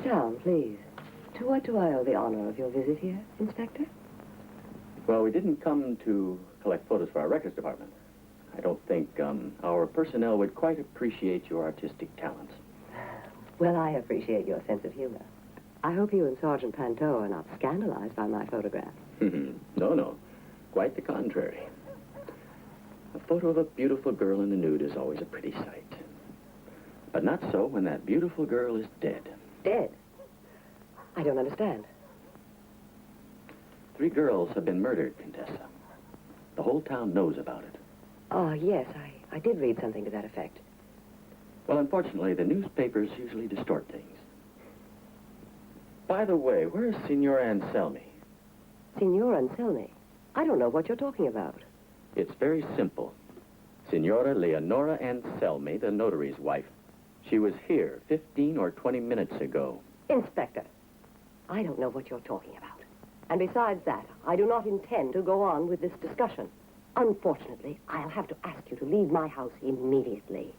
down, please. To what do I owe the honor of your visit here, Inspector? Well, we didn't come to collect photos for our records department. I don't think our personnel would quite appreciate your artistic talents. Well, I appreciate your sense of humor. I hope you and Sergeant Panteau are not scandalized by my photograph. No. Quite the contrary. A photo of a beautiful girl in the nude is always a pretty sight. But not so when that beautiful girl is dead. Dead? I don't understand. 3 girls have been murdered, Contessa. The whole town knows about it. Oh, yes, I did read something to that effect. Well, unfortunately, the newspapers usually distort things. By the way, where is Signora Anselmi? Signora Anselmi? I don't know what you're talking about. It's very simple. Signora Leonora Anselmi, the notary's wife. She was here 15 or 20 minutes ago. Inspector, I don't know what you're talking about. And besides that, I do not intend to go on with this discussion. Unfortunately, I'll have to ask you to leave my house immediately.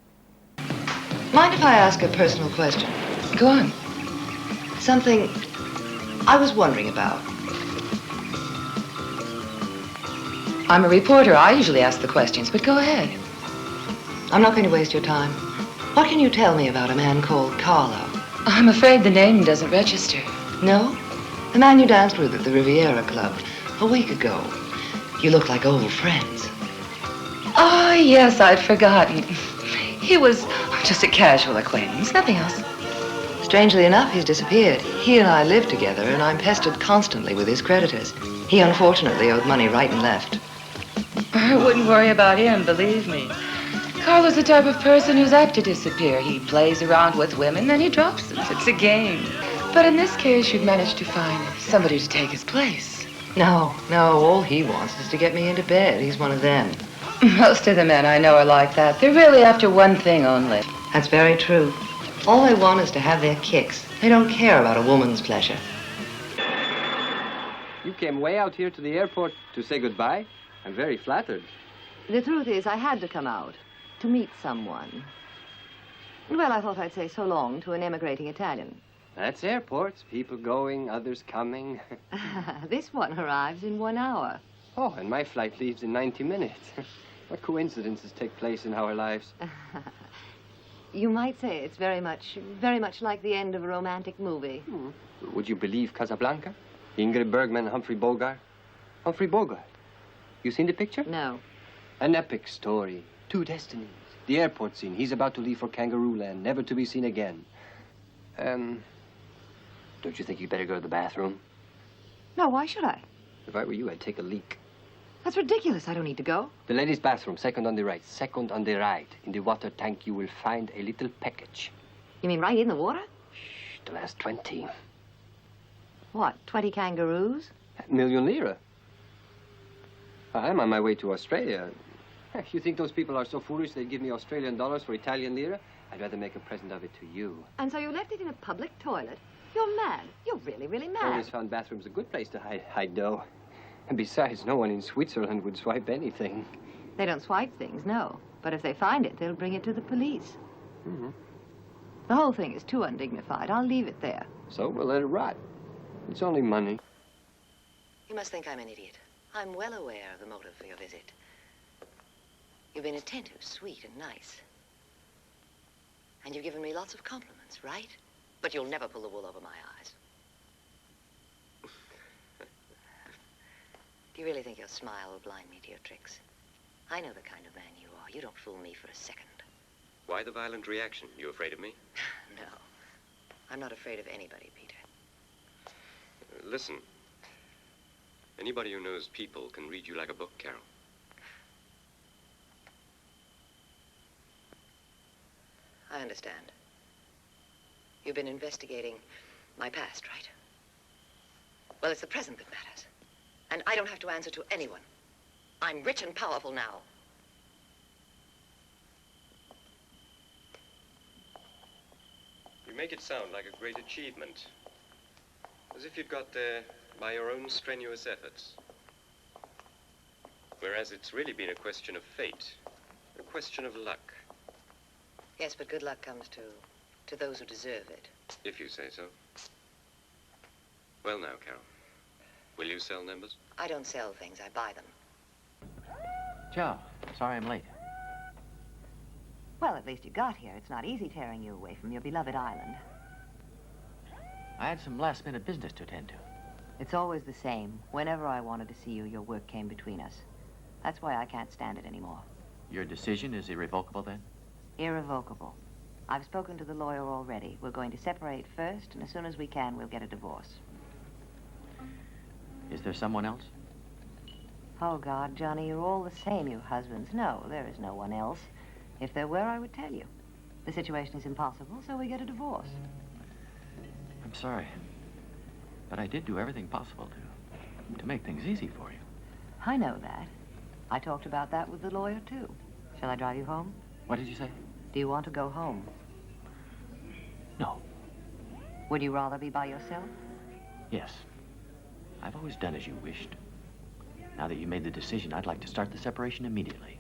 Mind if I ask a personal question? Go on. Something I was wondering about. I'm a reporter. I usually ask the questions, but go ahead. I'm not going to waste your time. What can you tell me about a man called Carlo? I'm afraid the name doesn't register. No? The man you danced with at the Riviera Club a week ago. You look like old friends. Oh, yes, I'd forgotten. He was just a casual acquaintance, nothing else. Strangely enough, he's disappeared. He and I live together, and I'm pestered constantly with his creditors. He unfortunately owed money right and left. I wouldn't worry about him, believe me. Carlo's the type of person who's apt to disappear. He plays around with women, then he drops them. It's a game. But in this case, you've managed to find somebody to take his place. No, all he wants is to get me into bed. He's one of them. Most of the men I know are like that. They're really after one thing only. That's very true. All they want is to have their kicks. They don't care about a woman's pleasure. You came way out here to the airport to say goodbye? I'm very flattered. The truth is, I had to come out to meet someone. Well, I thought I'd say so long to an emigrating Italian. That's airports. People going, others coming. This one arrives in 1 hour. Oh, and my flight leaves in 90 minutes. What coincidences take place in our lives? You might say it's very much like the end of a romantic movie. Would you believe Casablanca? Ingrid Bergman, Humphrey Bogart. Humphrey Bogart. You seen the picture? No. An epic story. 2 destinies. The airport scene. He's about to leave for Kangaroo Land, never to be seen again. Don't you think you'd better go to the bathroom? No, why should I? If I were you, I'd take a leak. That's ridiculous. I don't need to go. The ladies' bathroom, second on the right. Second on the right. In the water tank, you will find a little package. You mean right in the water? Shh, the last 20. What, 20 kangaroos? £1,000,000 lira. I'm on my way to Australia. You think those people are so foolish they'd give me Australian dollars for Italian lira? I'd rather make a present of it to you. And so you left it in a public toilet? You're mad. You're really, really mad. I always found bathrooms a good place to hide dough. And besides, no one in Switzerland would swipe anything. They don't swipe things, no. But if they find it, they'll bring it to the police. Mm-hmm. The whole thing is too undignified. I'll leave it there. So we'll let it rot. It's only money. You must think I'm an idiot. I'm well aware of the motive for your visit. You've been attentive, sweet, and nice. And you've given me lots of compliments, right? But you'll never pull the wool over my eyes. Do you really think your smile will blind me to your tricks? I know the kind of man you are. You don't fool me for a second. Why the violent reaction? You afraid of me? No. I'm not afraid of anybody, Peter. Listen. Anybody who knows people can read you like a book, Carol. I understand. You've been investigating my past, right? Well, it's the present that matters. And I don't have to answer to anyone. I'm rich and powerful now. You make it sound like a great achievement. As if you'd got there by your own strenuous efforts. Whereas it's really been a question of fate. A question of luck. Yes, but good luck comes to those who deserve it. If you say so. Well now, Carol. Will you sell numbers? I don't sell things, I buy them. Ciao. Sorry I'm late. Well, at least you got here. It's not easy tearing you away from your beloved island. I had some last-minute business to attend to. It's always the same. Whenever I wanted to see you, your work came between us. That's why I can't stand it anymore. Your decision is irrevocable, then? Irrevocable. I've spoken to the lawyer already. We're going to separate first, and as soon as we can, we'll get a divorce. Is there someone else? Oh, God, Johnny, you're all the same, you husbands. No, there is no one else. If there were, I would tell you. The situation is impossible, so we get a divorce. I'm sorry. But I did do everything possible to make things easy for you. I know that. I talked about that with the lawyer, too. Shall I drive you home? What did you say? Do you want to go home? No. Would you rather be by yourself? Yes. I've always done as you wished. Now that you made the decision, I'd like to start the separation immediately.